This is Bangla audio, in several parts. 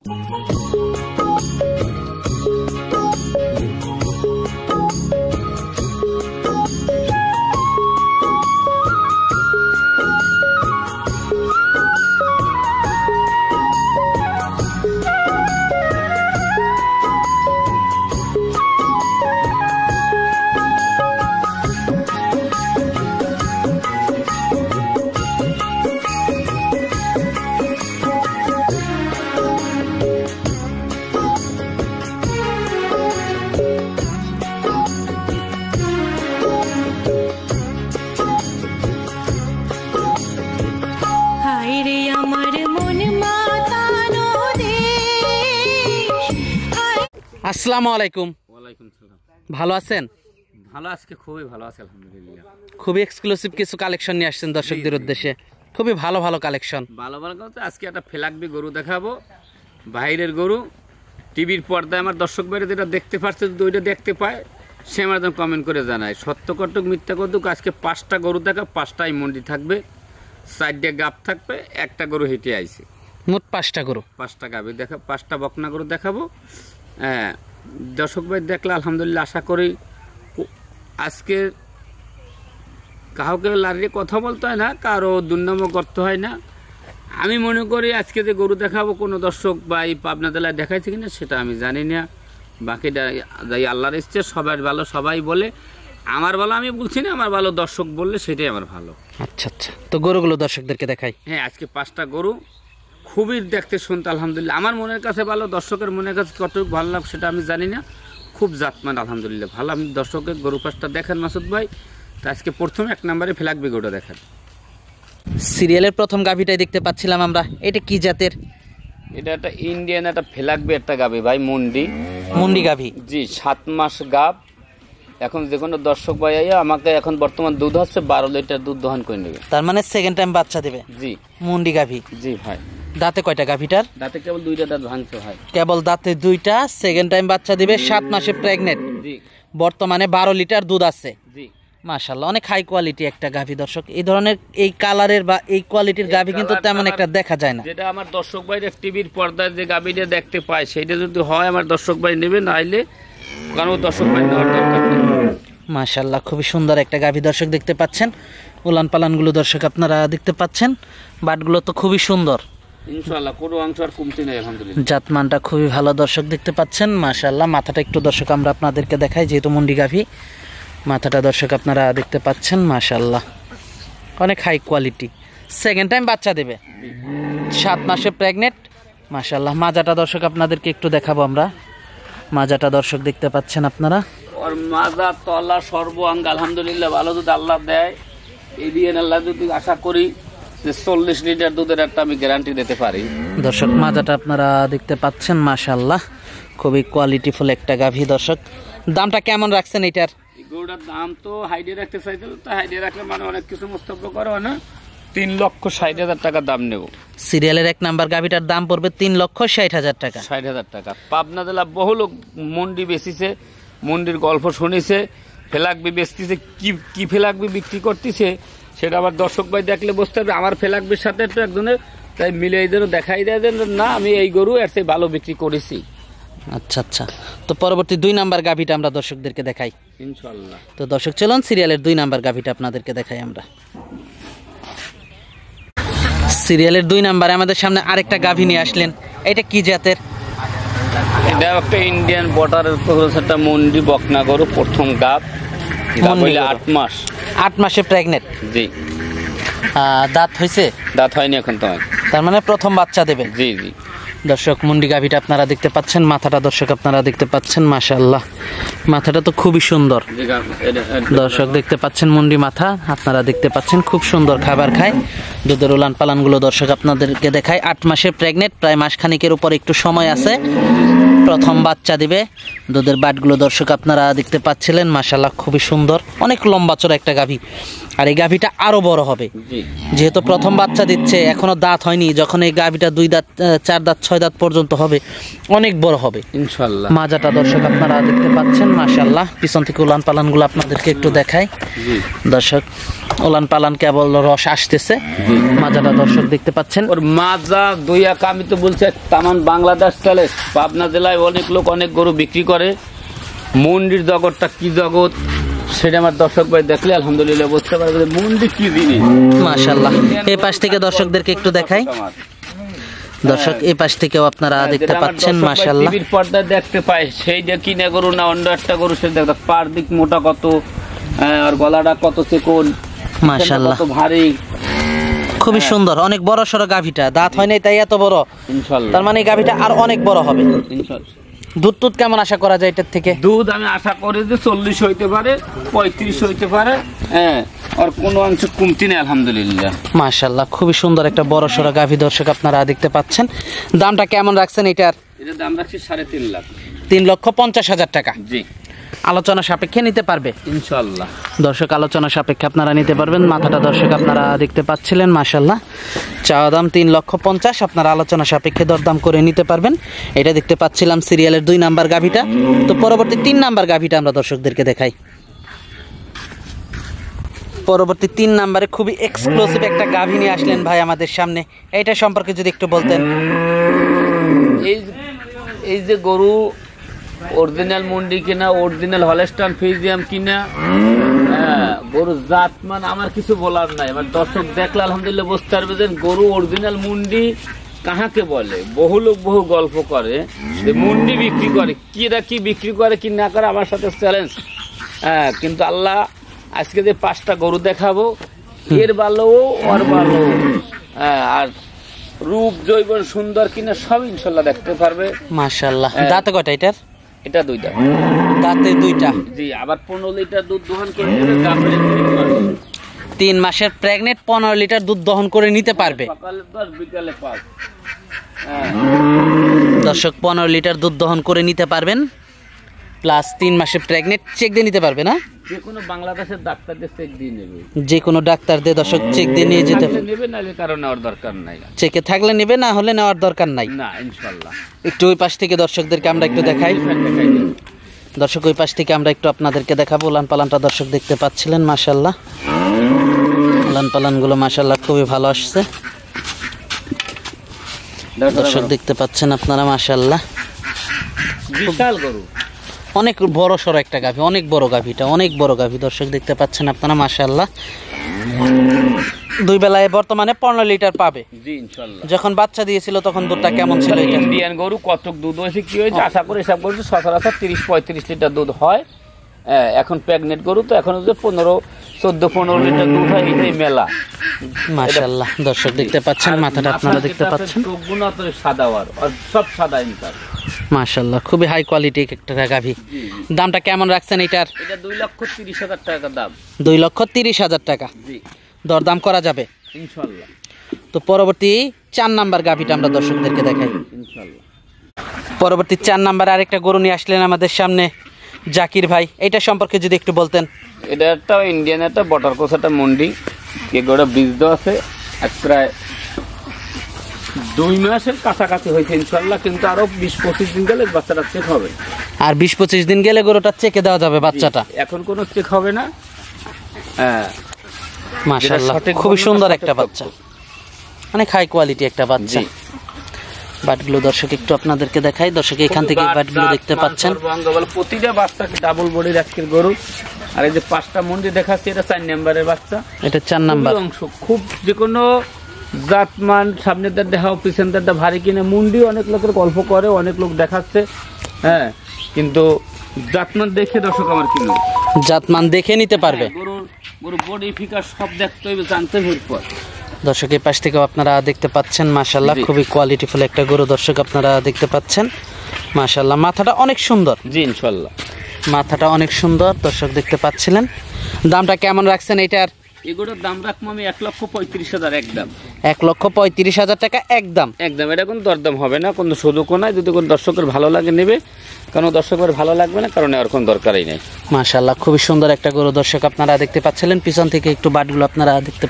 আসসালামু আলাইকুম। ওয়ালাইকুম সালাম। ভালো আছেন? ভালো, আজকে খুবই ভালো আছে আলহামদুলিল্লাহ। খুবই এক্সক্লুসিভ কিছু কালেকশন নিয়ে আসছেন দর্শকদের উদ্দেশ্যে, খুবই ভালো ভালো কালেকশন। ভালো ভালো কথা, আজকে একটা ফেলাকবি গরু দেখাবো, বাইরের গরু। টিভির পর্দায় আমার দর্শক বাইরে যেটা দেখতে পাচ্ছে, যদি ওইটা দেখতে পায় সে আমার কমেন্ট করে জানায়। সত্য কটুক মিথ্যা কটুক, আজকে 5টা গরু দেখা, 5টাই মন্ডি থাকবে, 4টে গাব থাকবে, একটা গরু হেঁটে আইছে। মোট 5টা গরু, 5টা গাবি দেখা, 5টা বকনা গরু দেখাবো। হ্যাঁ, দর্শক ভাই দেখলে আলহামদুলিল্লাহ, আশা করি আজকে কাউকে লাড়িয়ে কথা বলতে হয় না, কারো দুর্নামও করতে হয় না। আমি মনে করি আজকে যে গরু দেখাবো কোনো দর্শক বা এই পাবনা জেলায় দেখাইছে কিনা সেটা আমি জানি না, বাকিটা যাই আল্লাহর ইচ্ছে। সবার ভালো সবাই বলে, আমার ভালো আমি বলছি না, আমার ভালো দর্শক বললে সেটাই আমার ভালো। আচ্ছা আচ্ছা, তো গরুগুলো দর্শকদেরকে দেখাই। হ্যাঁ, আজকে 5টা গরু খুবই দেখতে শুনতে আলহামদুলিল্লাহ আমার মনের কাছে ভালো, দর্শকের মনের কাছে কতটুকু ভালো লাগ সেটা আমি জানি না। খুব জাতমান আলহামদুলিল্লাহ ভালো। আমি দর্শকের গরু 5টা দেখেন মাসুদ ভাই। তো আজকে প্রথম 1 নম্বরে ফেলাকবি গরুটা দেখেন। সিরিয়ালের প্রথম গাভীটাই দেখতে পাচ্ছিলাম আমরা, এটা কি জাতের? এটা একটা ইন্ডিয়ান একটা ফেলাকবি একটা গাভী ভাই, মুন্ডি গাভী। জি, 7 মাস গাভ। এখন যে কোনো দর্শক ভাই আমাকে এখন বর্তমান দুধ হচ্ছে 12 লিটার দুধ দহন করে নেবে। তার মানে সেকেন্ড টাইম বাচ্চা দেবে? জি, মুন্ডি গাভী। জি ভাই। দাঁতে কয়টা গাভীটার? দাঁতে কেবল 2টা দাঁত ভাঙছে ভাই, কেবল দাঁতে 2টা। সেকেন্ড টাইম বাচ্চা দিবে, 7 মাসে প্রেগনেন্ট। জি, বর্তমানে 12 লিটার দুধ আছে। জি, মাশাআল্লাহ, অনেক হাই কোয়ালিটি একটা গাভী। দর্শক, এই ধরনের এই কালারের বা এই কোয়ালিটির গাভী কিন্তু তেমন একটা দেখা যায় না। যেটা আমার দর্শক ভাই টিভির পর্দায় যে গাভীটা দেখতে পায় সেটা যদি হয় আমার দর্শক ভাই নেবে, না আইলে কারণ দর্শক ভাই নেওয়ার দরকার নেই। মাশাআল্লাহ, খুবই সুন্দর একটা গাভী দর্শক দেখতে পাচ্ছেন। উলান পালানগুলো দর্শক আপনারা দেখতে পাচ্ছেন, বাটগুলো তো খুবই সুন্দর ইনশাআল্লাহ, কোনো অংশ আর কমতি নেই আলহামদুলিল্লাহ। জাতমানটা খুবই ভালো দর্শক দেখতে পাচ্ছেন। মাশাআল্লাহ, মাথাটা একটু দর্শক আমরা আপনাদেরকে দেখাই, যেহেতু মুন্ডি গাভী, মাথাটা দর্শক আপনারা দেখতে পাচ্ছেন। মাশাআল্লাহ, অনেক হাই কোয়ালিটি। সেকেন্ড টাইম বাচ্চা দেবে, 7 মাসে প্রেগনেন্ট। মাশাআল্লাহ, মাজাটা দর্শক আপনাদেরকে একটু দেখাবো আমরা। মাজাটা দর্শক দেখতে পাচ্ছেন আপনারা, ওর মাজা তলা সর্বাঙ্গ আলহামদুলিল্লাহ ভালো। যদি আল্লাহ দেয় এই দিয়ে আল্লাহ যদি আশা করি যে 40 লিটার দুধের একটা আমি গ্যারান্টি দিতে পারি। দর্শক মাজাটা আপনারা দেখতে পাচ্ছেন। মাশাআল্লাহ, খুবই কোয়ালিটিফুল একটা গাভী। দর্শক, দামটা কেমন রাখছেন এটার? গরুটার দাম তো হাইডে রাখতে চাইছিল, তো হাইডে রাখলে মানে অনেক কিছু মন্তব্য করো না। 3,60,000 টাকা দাম নেব। সিরিয়ালের 1 নাম্বার গাভীটার দাম পড়বে 3,60,000 টাকা। 60,000 টাকা। পাবনা জেলা বহু লোক মন্ডি বেচিছে, মন্ডির গল্প শুনেছে, ফেলাকবি বেচতেছে, কি ফেলাকবি বিক্রি করতেছে সেটা আবার দর্শক ভাই দেখলে বুঝতে পারবে। আমার ফেলাকবির সাথে একটু একজনের তাই মিলে এই জন্য দেখাই দেয় যে না আমি এই গরু এর চেয়ে ভালো বিক্রি করেছি। আচ্ছা আচ্ছা, তো পরবর্তী 2 নাম্বার গাভীটা আমরা দর্শকদেরকে দেখাই ইনশাআল্লাহ। তো দর্শক চলুন সিরিয়ালের 2 নাম্বার গাভীটা আপনাদেরকে দেখাই আমরা। সিরিয়ালের 2 নাম্বারে আমাদের সামনে আরেকটা গাভী নিয়ে আসলেন, এটা কি জাতের? এটা একটা ইন্ডিয়ান বর্ডারের একটা মন্ডি বকনা গরু, প্রথম গাব। 8 মাস। 8 মাসে প্রেগনেন্ট। জি। দাঁত হয়েছে? দাঁত হয়নি এখন, তো তার মানে প্রথম বাচ্চা দেবে। জি জি। দর্শক, মুন্ডি গাভীটা আপনারা দেখতে পাচ্ছেন, মাথাটা দর্শক আপনারা দেখতে পাচ্ছেন। মাশাআল্লাহ, মাথাটা তো খুবই সুন্দর দর্শক দেখতে পাচ্ছেন। মুন্ডি মাথা আপনারা দেখতে পাচ্ছেন, খুব সুন্দর খাবার খায়। দুধের উলান পালানগুলো দর্শক আপনাদেরকে দেখায়। 8 মাসে প্রেগনেন্ট, প্রায় মাসখানিকের উপর একটু সময় আছে, প্রথম বাচ্চা দিবে। দুধের বাটগুলো দর্শক আপনারা দেখতে পাচ্ছিলেন। মাশাআল্লাহ, খুবই সুন্দর, অনেক লম্বা চড়া একটা গাভী। আর এই গাভীটা আরো বড় হবে, যেহেতু প্রথম বাচ্চা দিচ্ছে, এখনো দাঁত হয়নি। যখন এই গাভীটা 2 দাঁত 4 দাঁত 6 দাঁত পর্যন্ত হবে, অনেক বড় হবে ইনশাআল্লাহ। মাজাটা দর্শক আপনারা দেখতে পাচ্ছেন মাশাআল্লাহ। পিছন থেকে উলান পালানগুলো আপনাদেরকে একটু দেখাই দর্শক। উলান পালান কেবল রস আসতেছে, মাজাটা দর্শক দেখতে পাচ্ছেন। ওর মাজা দুই এক, আমি তো বলছি তামান বাংলাদেশ চলে। পাবনা জেলায় অনেক লোক অনেক গরু বিক্রি করে। মন্ডির জগৎটা কি জগৎ সেটা আমার দর্শক ভাই দেখলে আলহামদুলিল্লাহ বুঝতে পারবে মন্ডি কি জিনিস মাশাআল্লাহ। এই পাশ থেকে দর্শকদেরকে একটু দেখাই দর্শক, এই পাশ থেকেও আপনারা দেখতে পাচ্ছেন মাশাআল্লাহ। টিভির পর্দায় দেখতে পায় সেই যে কিনে গরু না অন্য একটা গরু, সে দেখতে পার দিক মোটা কত, আর গলাটা কত চিকন মাশাআল্লাহ, কত ভারী, খুবই সুন্দর। অনেক বড় সড়ো গাভীটা, দাঁত হয় নাই তাই এত বড়। ইনশাআল্লাহ। তার মানে এই গাভীটা আর অনেক বড় হবে। ইনশাআল্লাহ। দুধ টুধ কেমন আশা করা যায় এটার থেকে? দুধ আমি আশা করি যে 40 হইতে পারে, 35 হইতে পারে, হ্যাঁ, আর কোনো অংশ কমতি নেই আলহামদুলিল্লাহ। মাশাআল্লাহ, খুবই সুন্দর একটা বড় সড়ো গাভী দর্শক আপনারা দেখতে পাচ্ছেন। দামটা কেমন রাখছেন এটার? এটার দাম রাখছি 3.5 লাখ। 3,50,000 টাকা। জি, আলোচনা সাপেক্ষে নিতে পারবে ইনশাআল্লাহ। দর্শক আলোচনা সাপেক্ষে আপনারা নিতে পারবেন। মাথাটা দর্শক আপনারা দেখতে পাচ্ছিলেন মাশাআল্লাহ। চাওয়া দাম 3,50,000, আপনারা আলোচনা সাপেক্ষে দরদাম করে নিতে পারবেন। এটা দেখতে পাচ্ছিলাম সিরিয়ালের 2 নাম্বার গাভীটা। তো পরবর্তী 3 নাম্বার গাভীটা আমরা দর্শকদেরকে দেখাই। পরবর্তী 3 নাম্বারে খুবই এক্সক্লুসিভ একটা গাভী নিয়ে আসলেন ভাই আমাদের সামনে। এইটা সম্পর্কে যদি একটু বলতেন। এই যে গরু অরিজিনাল মন্ডি কিনা, অরিজিনাল হলস্টাইন ফ্রিজিয়ান কিনা, গরু জাতমান আমার কিছু বলার নাই। এবার দর্শক দেখলে আলহামদুলিল্লাহ বুঝতে পারবে যে গরু অরিজিনাল মুন্ডি কাহাকে বলে। বহু লোক বহু গল্প করে যে মুন্ডি বিক্রি করে, কি বিক্রি করে কি না করে আমার সাথে চ্যালেঞ্জ। কিন্তু আল্লাহ আজকে যে 5টা গরু দেখাবো, এর ভালো ওর ভালো, আর রূপ জৈবন সুন্দর কিনা সব ইনশাল্লাহ দেখতে পারবে। মাশাআল্লাহ। দাঁতে কয়টা এটার? এটা 2 দাঁত। দাঁতে 2টা। জি, আবার 15 লিটার দুধ দহন করে নেবে। গাভীর 3 মাসের প্রেগনেন্ট 15 লিটার দুধ দহন করে নিতে পারবে। সকালে 10 বিকালে 5। দর্শক 15 লিটার দুধ দহন করে নিতে পারবেন, প্লাস 3 মাসের প্রেগনেন্ট চেক দিয়ে নিতে পারবে না? যে কোনো বাংলাদেশের ডাক্তারদের চেক দিয়ে নেবে। যে কোনো ডাক্তার দিয়ে দর্শক চেক দিয়ে নিয়ে যেতে নেবে, নালে কারণ নেওয়ার দরকার নাই। চেকে থাকলে নেবে, না হলে নেওয়ার দরকার নাই। না ইনশাআল্লাহ। একটু ওই পাশ থেকে দর্শকদেরকে আমরা একটু দেখাই। দর্শক ওই পাশ থেকে আমরা একটু আপনাদেরকে দেখাবো। উলান পালানটা দর্শক দেখতে পাচ্ছিলেন মাশাআল্লাহ। উলান পালানগুলো মাশাআল্লাহ খুবই ভালো আসছে দর্শক দেখতে পাচ্ছেন আপনারা মাশাআল্লাহ। বিশাল গরু, অনেক বড় সড়ো একটা গাভী, অনেক বড় গাভীটা, অনেক বড় গাভী দর্শক দেখতে পাচ্ছেন আপনারা মাশাআল্লাহ। 2 বেলায় বর্তমানে 15 লিটার পাবে। জি ইনশাআল্লাহ। যখন বাচ্চা দিয়েছিল তখন দুধটা কেমন ছিল এটা? ইন্ডিয়ান গরু কতক দুধ হয়েছে কি হয়েছে আশা করি হিসাব করছি সচরাচর 30-35 লিটার দুধ হয়। এখন প্রেগনেন্ট গরু তো এখন যে 14-15 লিটার দুধ হয়, এটাই মেলা মাশাআল্লাহ। দর্শক দেখতে পাচ্ছেন মাথাটা আপনারা দেখতে পাচ্ছেন সাদাওয়ার, আর সব সাদা ইনকার মাশাআল্লাহ। খুবই হাই কোয়ালিটি একটা গাভী। দামটা কেমন রাখছেন এটার? এটা 2,30,000 টাকা দাম। 2,30,000 টাকা। জি, দরদাম করা যাবে ইনশাআল্লাহ। তো পরবর্তী 4 নাম্বার গাভীটা আমরা দর্শকদেরকে দেখাই। ইনশাআল্লাহ। পরবর্তী 4 নাম্বার আরেকটা গরু নিয়ে আসলেন আমাদের সামনে জাকির ভাই। এটা সম্পর্কে যদি একটু বলতেন। এটা একটা ইন্ডিয়ান একটা বটার কোষ একটা মন্ডি, এই গরুটা বীজ দেওয়া আছে, প্রায় 2 মাসের কাছাকাছি হয়েছে ইনশাআল্লাহ। কিন্তু আরো 20-25 দিন গেলে বাচ্চাটা চেক হবে। আর 20-25 দিন গেলে গরুটা চেকে দেওয়া যাবে বাচ্চাটা। এখন কোনো চেক হবে না। মাশাআল্লাহ, খুবই সুন্দর একটা বাচ্চা, অনেক হাই কোয়ালিটি একটা বাচ্চা। বাটগুলো দর্শক একটু আপনাদেরকে দেখাই। দর্শক এখান থেকে বাটগুলো দেখতে পাচ্ছেন। প্রতিটা বাচ্চাকে ডাবল বডি রাখছে গরু। আর এই যে 5টা মন্ডি দেখাচ্ছে, এটা 4 নম্বরের বাচ্চা। এটা 4 নাম্বার অংশ। খুব যে কোনো জাতমান সামনের দাঁত দেখাও পিছনের দাঁতটা ভারী কিনে মুন্ডি অনেক লোকের গল্প করে, অনেক লোক দেখাচ্ছে। কিন্তু জাতমান দেখে দর্শক আমার কিনবে, জাতমান দেখে নিতে পারবে। গরু বডি ফিগার সব দেখতে হবে, জানতে হবে। পর দর্শক এই পাশ থেকেও আপনারা দেখতে পাচ্ছেন মাশাআল্লাহ, খুবই কোয়ালিটিফুল একটা গরু দর্শক আপনারা দেখতে পাচ্ছেন মাশাআল্লাহ। মাথাটা অনেক সুন্দর। জি ইনশাআল্লাহ, মাথাটা অনেক সুন্দর দর্শক দেখতে পাচ্ছিলেন। দামটা কেমন রাখছেন এটার? এগুলোর দাম রাখবো আমি 1,35,000 একদম। 1,35,000 টাকা একদম। একদম, এটা কোনো দরদাম হবে না, কোনো সুযোগও নাই। যদি কোনো দর্শকের ভালো লাগে নেবে, কারণ দর্শকের ভালো লাগবে না, কারণ আর কোনো দরকারই নেই। মাশাআল্লাহ, খুবই সুন্দর একটা গরু দর্শক আপনারা দেখতে পাচ্ছিলেন। পিছন থেকে একটু বাটগুলো আপনারা দেখতে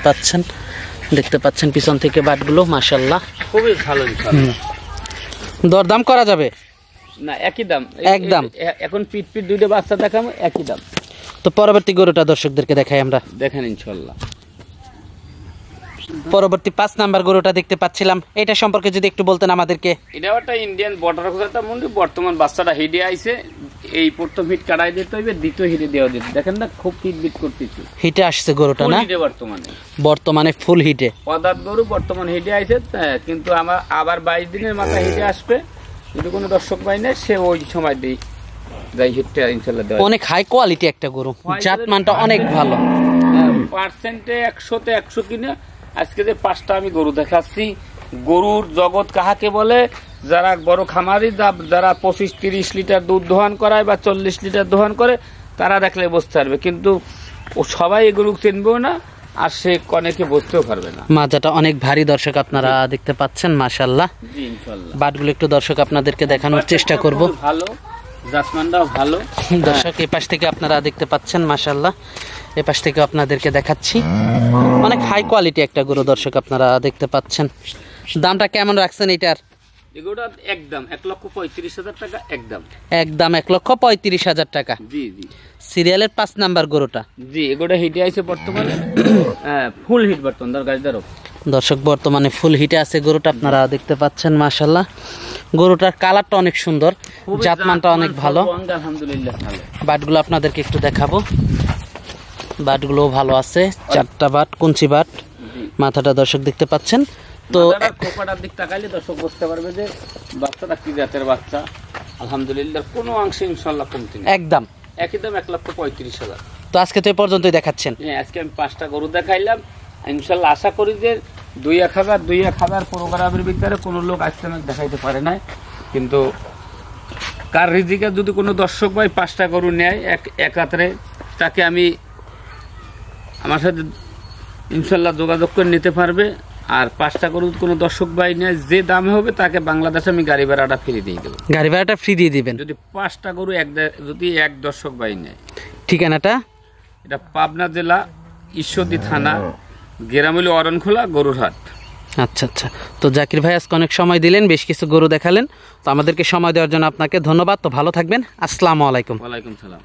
পাচ্ছেন পিছন থেকে বাটগুলো মাশাআল্লাহ খুবই ভালো। দরদাম করা যাবে না একই দাম, একদম। এখন পিট দুইটা বাচ্চা দেখাবো একই দাম। তো পরবর্তী গরুটা দর্শকদেরকে দেখাই আমরা, দেখেন ইনশাল্লাহ। পরবর্তী 5 নাম্বার গরুটা দেখতে পাচ্ছিলাম, এটা সম্পর্কে যদি একটু বলতেন আমাদেরকে। এটা একটা ইন্ডিয়ান বর্ডার খোঁজাটা মুন্ডি, বর্তমান বাচ্চাটা হিডে আইছে, এই প্রথম হিট কাটাই দিতে হইবে, দ্বিতীয় হিটে দেওয়া দিতে। দেখেন না খুব হিট বিট করতেছে, হিটে আসছে গরুটা না বর্তমানে ফুল হিটে। পদার্থ গরু বর্তমান হিটে আইছে, কিন্তু আমার আবার 22 দিনের মাথায় হিটে আসবে। যদি কোনো দর্শক পাই না সে ওই সময় দিই যাই হিটটা ইনশাল্লাহ দেওয়া। অনেক হাই কোয়ালিটি একটা গরু, জাতমানটা অনেক ভালো, পার্সেন্টে 100-তে 100 কিনে। আজকে যে 5টা আমি গরু দেখাচ্ছি, গরুর জগৎ কাহাকে বলে, যারা বড় খামারি, যারা 25-30 লিটার দুধ দোহন করায় বা 40 লিটার দোহন করে, তারা দেখলে বুঝতে পারবে। কিন্তু ও সবাই এই গরু চিনবেও না, আর সে অনেকে বুঝতেও পারবে না। মাজাটা অনেক ভারী দর্শক আপনারা দেখতে পাচ্ছেন, মাশাআল্লাহ। জি ইনশাআল্লাহ। বাটগুলো একটু দর্শক আপনাদেরকে দেখানোর চেষ্টা করব। ভালো, জাসমানটাও ভালো দর্শক। এই পাশ থেকে আপনারা দেখতে পাচ্ছেন, মাশাআল্লাহ। এই পাশ থেকে আপনাদেরকে দেখাচ্ছি, অনেক হাই কোয়ালিটি একটা গরু দর্শক আপনারা দেখতে পাচ্ছেন। দামটা কেমন রাখছেন এটার? এগুলোটা একদম 1,35,000 টাকা, একদম একদম 1,35,000 টাকা। জি জি। সিরিয়ালের 5 নাম্বার গরুটা। জি, এগুলো হিটে আছে বর্তমানে, ফুল হিট বর্তমান গাছদারও। দর্শক বর্তমানে ফুল হিটে আছে গরুটা, আপনারা দেখতে পাচ্ছেন, মাশাআল্লাহ। গরুটার কালারটা অনেক সুন্দর, জাতমানটা অনেক ভালো, আলহামদুলিল্লাহ ভালো। বাটগুলো আপনাদেরকে একটু দেখাবো, বাটগুলো ভালো আছে, 4টা বাট, কুঞ্চি বাট, মাথাটা দর্শক দেখতে পাচ্ছেন। তো কোপাটার দিক তাকাইলে দর্শক বুঝতে পারবে যে বাচ্চাটা কি জাতের বাচ্চা। আলহামদুলিল্লাহ কোনো অংশে ইনশাআল্লাহ কমতি নেই, একদম একই দাম 1,35,000। তো আজকে তো এই পর্যন্তই দেখাচ্ছেন। হ্যাঁ, আজকে আমি 5টা গরু দেখাইলাম। ইনশাআল্লাহ আশা করি যে 2-1,000 প্রোগ্রামের ভিতরে কোনো লোক আজকে আমাকে দেখাইতে পারে না, কিন্তু কার রিজিকে যদি কোনো দর্শক ভাই 5টা গরু নেয় এক হাতে, তাকে আমি আমার সাথে ইনশাআল্লাহ যোগাযোগ করে নিতে পারবে। আর 5টা গরু কোনো দর্শক ভাই নেয়, যে দামে হবে তাকে বাংলাদেশে আমি গাড়ি ভাড়াটা ফ্রি দিয়ে দেবো। গাড়ি ভাড়াটা ফ্রি দিয়ে দিবেন যদি 5টা গরু যদি এক দর্শক ভাই নেয়। ঠিকানাটা? এটা পাবনা জেলা ঈশ্বরদী থানা, গেরামলি অরণখোলা, গরুর হাট। আচ্ছা আচ্ছা। তো জাকির ভাই আজকে অনেক সময় দিলেন, বেশ কিছু গরু দেখালেন, তো আমাদেরকে সময় দেওয়ার জন্য আপনাকে ধন্যবাদ। তো ভালো থাকবেন, আসসালামু আলাইকুম। ওয়ালাইকুম সালাম।